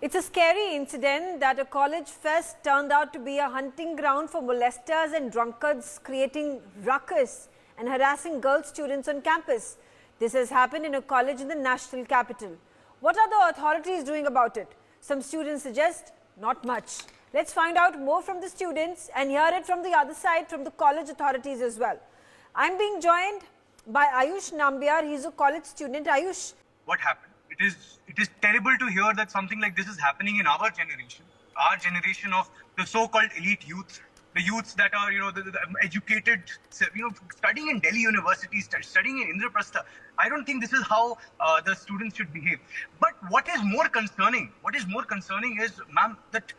It's a scary incident that a college fest turned out to be a hunting ground for molesters and drunkards, creating ruckus and harassing girl students on campus. This has happened in a college in the national capital. What are the authorities doing about it? Some students suggest not much. Let's find out more from the students and hear it from the other side, from the college authorities as well. I'm being joined by Ayush Nambiar. He's a college student. Ayush. What happened? It is terrible to hear that something like this is happening in our generation of the so-called elite youth, the youths that are, the educated, studying in Delhi University, studying in Indraprastha. I don't think this is how the students should behave. But what is more concerning is, ma'am, that,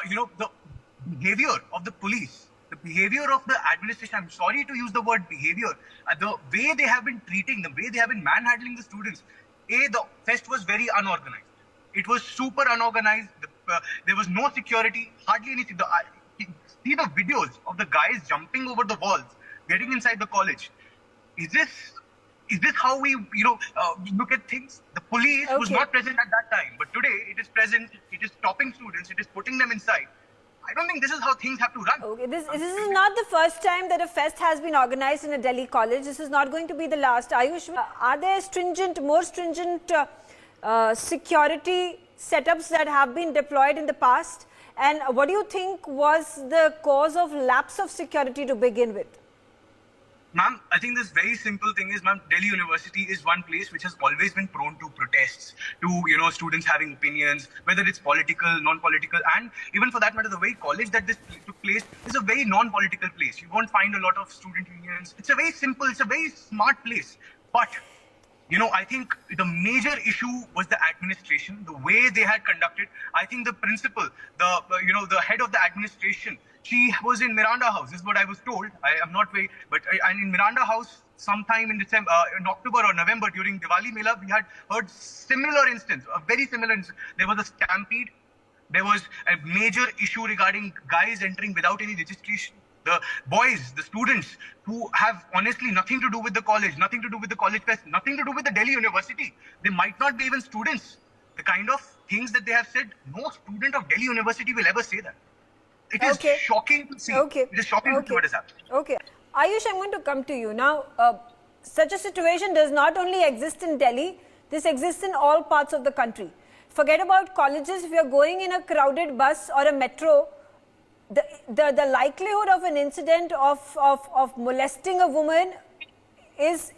the behavior of the police, the behavior of the administration, I'm sorry to use the word behavior, the way they have been treating, the way they have been manhandling the students. The fest was very unorganized. It was super unorganized. There was no security, hardly anything. See the videos of the guys jumping over the walls, getting inside the college. Is this how we, look at things? The police was not present at that time, but today it is present. It is stopping students. It is putting them inside. I don't think this is how things have to run. Okay, this is not the first time that a fest has been organized in a Delhi college. This is not going to be the last. Ayush, are there more stringent security setups that have been deployed in the past? And what do you think was the cause of lapse of security to begin with? Ma'am, I think this very simple thing is, ma'am, Delhi University is one place which has always been prone to protests, to, students having opinions, whether it's political, non-political, and even for that matter, the very college that this took place is a very non-political place. You won't find a lot of student unions. It's a very simple, it's a very smart place. But, I think the major issue was the administration, the way they had conducted. I think the principal, the head of the administration, she was in Miranda House, is what I was told. I am not very, but and in Miranda House, sometime in December, in October or November during Diwali Mela, we had heard similar instance, a very similar instance. There was a stampede. There was a major issue regarding guys entering without any registration. The boys, the students who have honestly nothing to do with the college, nothing to do with the college fest, nothing to do with the Delhi University. They might not be even students. The kind of things that they have said, no student of Delhi University will ever say that. It is shocking to see. It is shocking to see what is happening. Okay. Ayush, I'm going to come to you. Now, such a situation does not only exist in Delhi, this exists in all parts of the country. Forget about colleges. If you're going in a crowded bus or a metro, the likelihood of an incident of molesting a woman is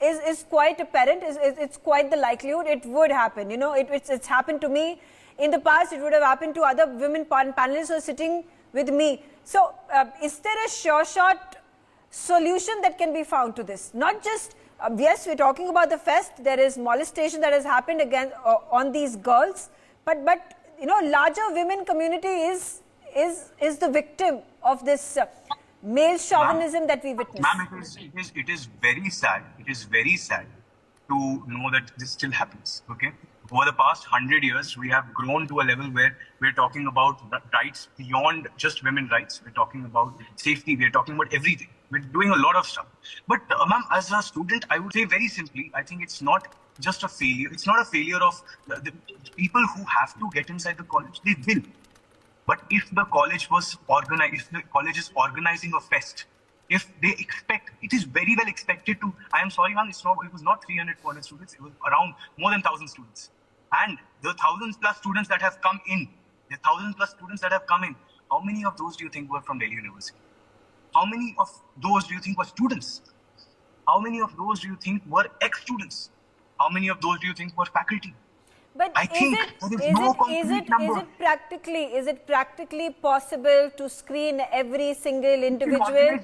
quite apparent. It's quite the likelihood. It would happen. It's happened to me in the past. It would have happened to other women panelists who are sitting with me. So, is there a sure-shot solution that can be found to this? Not just, yes, we're talking about the fest. There is molestation that has happened again on these girls, but larger women community is the victim of this male chauvinism that we witness. Ma'am, it is very sad. It is very sad to know that this still happens. Okay. Over the past 100 years, we have grown to a level where we're talking about rights beyond just women's rights. We're talking about safety. We're talking about everything. We're doing a lot of stuff. But, ma'am, as a student, I would say very simply, I think it's not just a failure. It's not a failure of the people who have to get inside the college. They will. But if the college was organized, if the college is organizing a fest, if they expect, it is very well expected to, I am sorry, ma'am, it was not 300, 400 students, it was around more than 1,000 students. And the 1,000 plus students that have come in, how many of those do you think were from Delhi University? How many of those do you think were students? How many of those do you think were ex-students? How many of those do you think were faculty? But is it practically possible to screen every single individual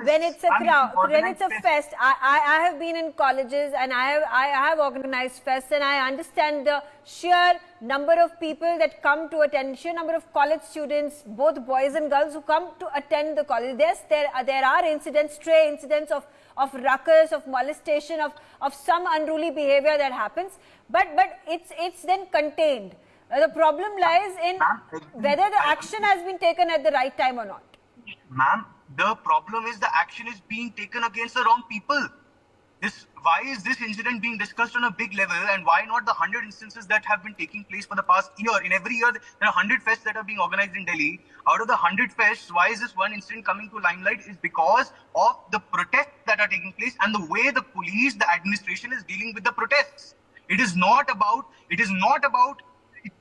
when it's a crowd, when it's a fest? I have been in colleges and I have organized fests, and I understand the sheer number of people that come to attend, sheer number of college students, both boys and girls, who come to attend the college. Yes, there are incidents, stray incidents of ruckus, of molestation, of some unruly behavior that happens, but it's then contained. The problem lies in whether the action has been taken at the right time or not. Ma'am, the problem is the action is being taken against the wrong people. This why is this incident being discussed on a big level, and why not the 100 instances that have been taking place for the past year? In every year, there are 100 fests that are being organized in Delhi. Out of the 100 fests, why is this one incident coming to limelight? Is because of the protests that are taking place and the way the police, the administration is dealing with the protests. It is not about,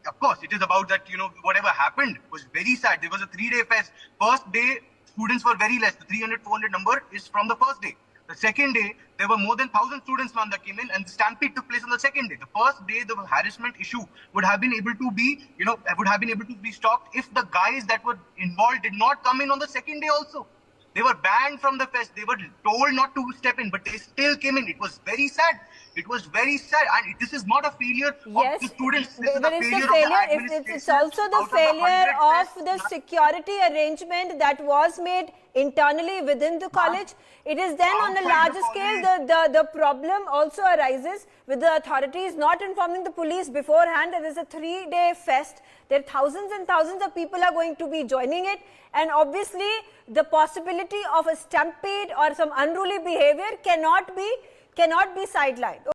of course, it is about that, whatever happened was very sad. There was a 3-day fest. First day, students were very less. The 300, 400 number is from the first day. The second day, there were more than 1,000 students, ma'am, that came in, and the stampede took place on the second day. The first day, the harassment issue would have been able to be, stopped if the guys that were involved did not come in on the second day also. They were banned from the fest. They were told not to step in, but they still came in. It was very sad. It was very sad. And this is not a failure of the students. This is but a it's failure the failure. of the administration. It's also the failure of the security arrangement that was made internally within the college. It is then on a larger scale, the problem also arises with the authorities not informing the police beforehand that there is a 3-day fest. There are thousands and thousands of people are going to be joining it, and obviously the possibility of a stampede or some unruly behavior cannot be sidelined.